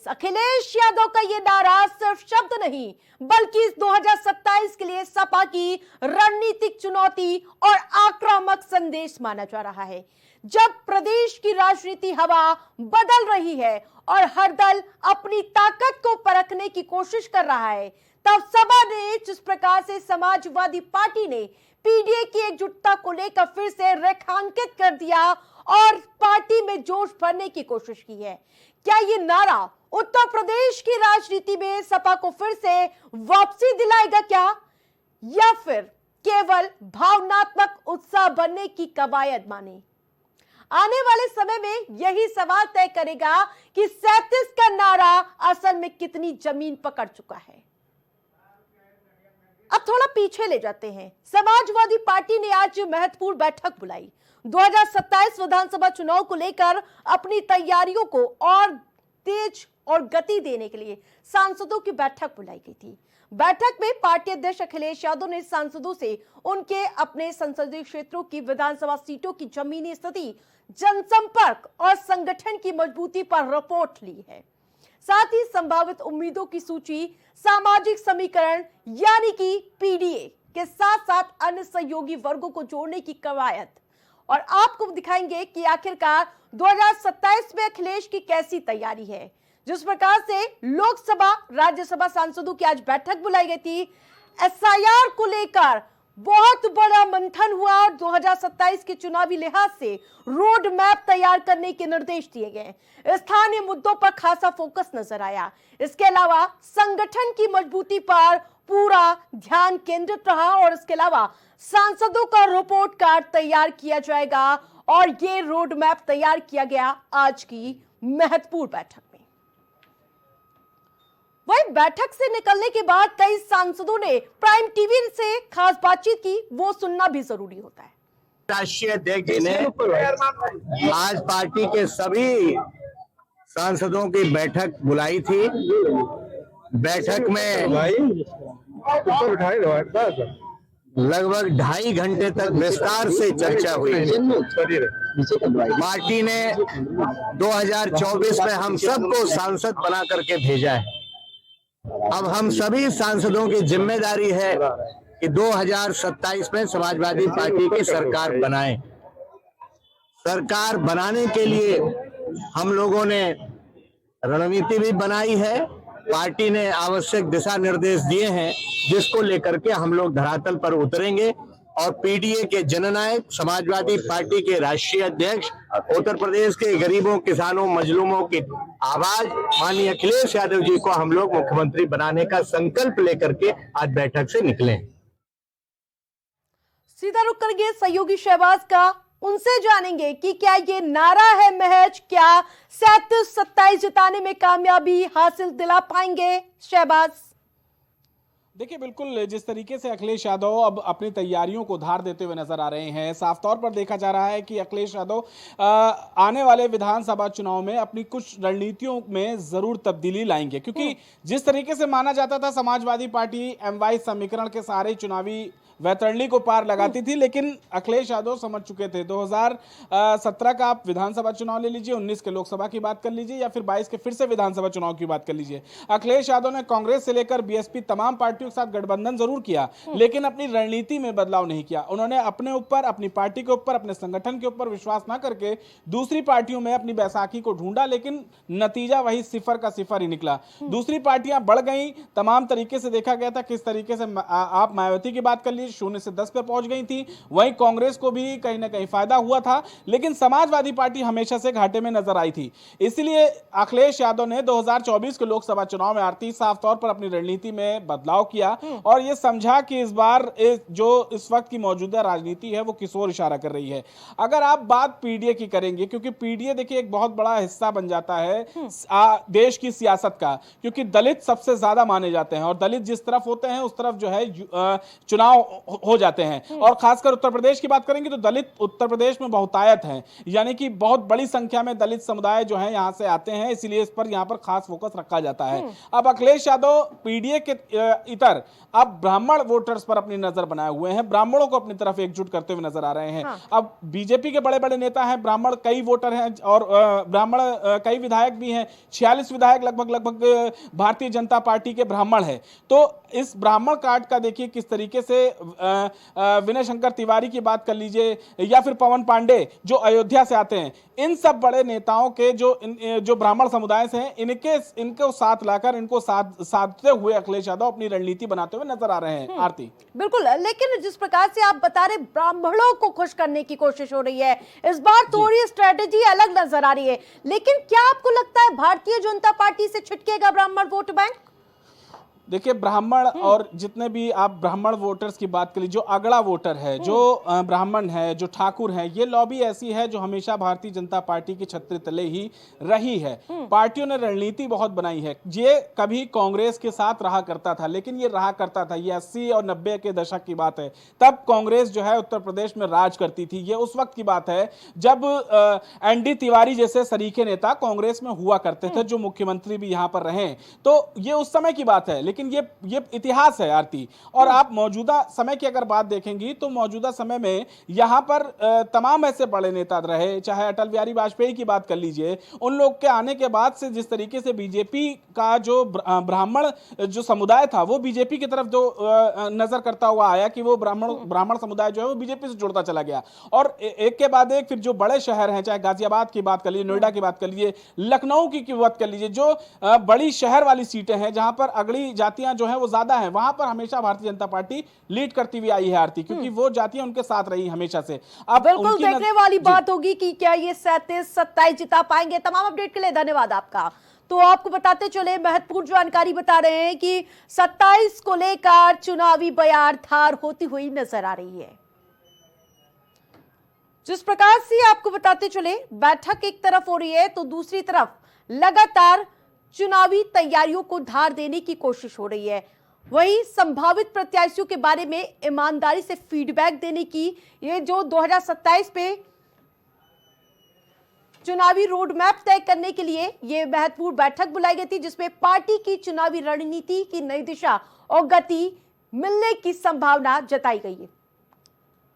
अखिलेश यादव का ये नारा सिर्फ शब्द नहीं बल्कि इस 2027 के लिए सपा की रणनीतिक चुनौती और आक्रामक संदेश माना जा रहा है। जब प्रदेश की राजनीति हवा बदल रही है और हर दल अपनी ताकत को परखने की कोशिश कर रहा है, तब सपा ने जिस प्रकार से समाजवादी पार्टी ने पीडीए की एकजुटता को लेकर फिर से रेखांकित कर दिया और पार्टी में जोश भरने की कोशिश की है। क्या ये नारा उत्तर प्रदेश की राजनीति में सपा को फिर से वापसी दिलाएगा क्या, या फिर केवल भावनात्मक उत्साह बनने की कवायद माने? आने वाले समय में यही सवाल तय करेगा कि 37 का नारा असल में कितनी जमीन पकड़ चुका है। अब थोड़ा पीछे ले जाते हैं। समाजवादी पार्टी ने आज महत्वपूर्ण बैठक बुलाई। 2027 विधानसभा चुनाव को लेकर अपनी तैयारियों को और तेज और गति देने के लिए सांसदों की बैठक बुलाई गई थी। बैठक में पार्टी अध्यक्ष अखिलेश यादव ने सांसदों से उनके अपने संसदीय क्षेत्रों की विधानसभा सीटों की जमीनी स्थिति, जनसंपर्क और संगठन की मजबूती पर रिपोर्ट ली है। साथ ही संभावित उम्मीदों की सूची, सामाजिक समीकरण यानी कि पीडीए के साथ साथ अन्य सहयोगी वर्गों को जोड़ने की कवायद, और आपको दिखाएंगे कि आखिरकार 2027 में अखिलेश की कैसी तैयारी है। जिस प्रकार से लोकसभा राज्यसभा सांसदों की आज बैठक बुलाई गई थी, एसआईआर को लेकर बहुत बड़ा मंथन हुआ और 2027 के चुनावी लिहाज से रोड मैप तैयार करने के निर्देश दिए गए। स्थानीय मुद्दों पर खासा फोकस नजर आया। इसके अलावा संगठन की मजबूती पर पूरा ध्यान केंद्रित रहा और इसके अलावा सांसदों का रिपोर्ट कार्ड तैयार किया जाएगा और ये रोड मैप तैयार किया गया आज की महत्वपूर्ण बैठक में। वही बैठक से निकलने के बाद कई सांसदों ने प्राइम टीवी से खास बातचीत की, वो सुनना भी जरूरी होता है। राष्ट्रीय अध्यक्ष जी ने आज पार्टी के सभी सांसदों की बैठक बुलाई थी। बैठक में लगभग 2.5 घंटे तक विस्तार से चर्चा हुई। पार्टी ने 2024 में हम सबको सांसद बना करके भेजा है। अब हम सभी सांसदों की जिम्मेदारी है कि 2027 में समाजवादी पार्टी की सरकार बनाएं। सरकार बनाने के लिए हम लोगों ने रणनीति भी बनाई है। पार्टी ने आवश्यक दिशा निर्देश दिए हैं जिसको लेकर के हम लोग धरातल पर उतरेंगे और पीडीए के जननायक समाजवादी पार्टी के राष्ट्रीय अध्यक्ष, उत्तर प्रदेश के गरीबों, किसानों, मजलूमों की आवाज माननीय अखिलेश यादव जी को हम लोग मुख्यमंत्री बनाने का संकल्प लेकर के आज बैठक से निकले। सीधा रुक करेंगे सहयोगी शहबाज का, उनसे जानेंगे कि क्या ये नारा है महज, क्या 37-27 जिताने में कामयाबी हासिल दिला पाएंगे शहबाज? देखिए, बिल्कुल जिस तरीके से अखिलेश यादव अब अपनी तैयारियों को धार देते हुए नजर आ रहे हैं, साफ तौर पर देखा जा रहा है कि अखिलेश यादव आने वाले विधानसभा चुनाव में अपनी कुछ रणनीतियों में जरूर तब्दीली लाएंगे, क्योंकि जिस तरीके से माना जाता था समाजवादी पार्टी एमवाई समीकरण के सहारे चुनावी वैतरणी को पार लगाती थी, लेकिन अखिलेश यादव समझ चुके थे। 2017 का आप विधानसभा चुनाव ले लीजिए, 19 के लोकसभा की बात कर लीजिए या फिर 22 के फिर से विधानसभा चुनाव की बात कर लीजिए, अखिलेश यादव ने कांग्रेस से लेकर बीएसपी तमाम पार्टियों के साथ गठबंधन जरूर किया, लेकिन अपनी रणनीति में बदलाव नहीं किया। उन्होंने अपने ऊपर, अपनी पार्टी के ऊपर, अपने संगठन के ऊपर विश्वास न करके दूसरी पार्टियों में अपनी बैसाखी को ढूंढा, लेकिन नतीजा वही सिफर का सिफर ही निकला। दूसरी पार्टियां बढ़ गई, तमाम तरीके से देखा गया था किस तरीके से आप मायावती की बात कर लीजिए, 0 से 10 पर पहुंच गई थी। वहीं कांग्रेस को भी कहीं ना कहीं फायदा हुआ था, लेकिन समाजवादी पार्टी हमेशा से घाटे में नजर आई थी। इसलिए अखिलेश यादव ने 2024 के लोकसभा चुनाव में आरती साफ तौर पर अपनी रणनीति में बदलाव किया और यह समझा कि इस बार जो इस वक्त की मौजूदा राजनीति है वो किस ओर इशारा कर रही है। अगर आप बात पीडीए की करेंगे, क्योंकि पीडीए देखिए एक बहुत बड़ा हिस्सा बन जाता है देश की सियासत का, क्योंकि दलित सबसे ज्यादा माने जाते हैं और दलित जिस तरफ होते हैं उस तरफ जो है चुनाव हो जाते हैं। और खासकर उत्तर प्रदेश की बात करेंगे तो दलित उत्तर प्रदेश में बहुतायत हैं, यानी कि बहुत बड़ी संख्या में दलित समुदाय जो है यहां से आते हैं, इसलिए इस पर यहां पर खास फोकस रखा जाता है। अब अखिलेश यादव पीडीए के इतर अब ब्राह्मण वोटर्स पर अपनी नजर बनाए हुए हैं, ब्राह्मणों को अपनी तरफ एकजुट करते हुए नजर आ रहे हैं। अब बीजेपी के बड़े बड़े नेता हैं, ब्राह्मण कई वोटर हैं और ब्राह्मण कई विधायक भी हैं, 46 विधायक लगभग भारतीय जनता पार्टी के ब्राह्मण है। तो इस ब्राह्मण कार्ड का देखिए किस तरीके से विनय शंकर तिवारी की बात कर लीजिए या फिर पवन पांडे जो अयोध्या से आते हैं, इन सब बड़े नेताओं के जो ब्राह्मण समुदाय से हैं, इनको साथ लाकर इनको साधते हुए अखिलेश यादव अपनी रणनीति बनाते हुए नजर आ रहे हैं। आरती, बिल्कुल, लेकिन जिस प्रकार से आप बता रहे ब्राह्मणों को खुश करने की कोशिश हो रही है, इस बार थोड़ी स्ट्रेटेजी अलग नजर आ रही है, लेकिन क्या आपको लगता है भारतीय जनता पार्टी से छिटकेगा ब्राह्मण वोट बैंक? देखिए, ब्राह्मण और जितने भी आप ब्राह्मण वोटर्स की बात करिए, जो अगड़ा वोटर है, जो ब्राह्मण है, जो ठाकुर है, ये लॉबी ऐसी है जो हमेशा भारतीय जनता पार्टी के छत्र तले ही रही है। पार्टियों ने रणनीति बहुत बनाई है। ये कभी कांग्रेस के साथ रहा करता था, लेकिन ये रहा करता था, ये 80 और 90 के दशक की बात है, तब कांग्रेस जो है उत्तर प्रदेश में राज करती थी। ये उस वक्त की बात है जब एनडी तिवारी जैसे सरीखे नेता कांग्रेस में हुआ करते थे, जो मुख्यमंत्री भी यहां पर रहे। तो ये उस समय की बात है, लेकिन ये इतिहास है आरती। और आप मौजूदा समय की अगर बात देखेंगी तो मौजूदा समय में यहां पर तमाम ऐसे बड़े नेता रहे, चाहे अटल बिहारी वाजपेयी की बात कर लीजिए, उन लोग के आने के बाद से जिस तरीके से बीजेपी का जो ब्राह्मण जो समुदाय था वो बीजेपी की तरफ जो नजर करता हुआ आया कि वो ब्राह्मण समुदाय जो है वो बीजेपी से जुड़ता चला गया। और एक के बाद एक फिर जो बड़े शहर हैं, चाहे गाजियाबाद की बात कर लीजिए, नोएडा की बात कर लीजिए, लखनऊ की बात कर लीजिए, जो बड़ी शहर वाली सीटें हैं जहां पर अगली जातियां जो है वो ज्यादा हैं, वहां पर हमेशा भारतीय जनता पार्टी लीड करती हुई आई है आरती, क्योंकि वो जातियां उनके साथ रही हमेशा से। अब बिल्कुल देखने वाली बात होगी कि क्या ये 37-27 जिता पाएंगे। तमाम अपडेट के लिए धन्यवाद आपका। तो आपको बताते चले, महत्वपूर्ण जानकारी बता रहे हैं कि 27 को लेकर चुनावी बयार धार होती हुई नजर आ रही है। जिस प्रकार से आपको बताते चले, बैठक एक तरफ हो रही है तो दूसरी तरफ लगातार चुनावी तैयारियों को धार देने की कोशिश हो रही है। वहीं संभावित प्रत्याशियों के बारे में ईमानदारी से फीडबैक देने की ये जो 2027 पे चुनावी रोड मैप तय करने के लिए ये महत्वपूर्ण बैठक बुलाई गई थी, जिसमें पार्टी की चुनावी रणनीति की नई दिशा और गति मिलने की संभावना जताई गई है।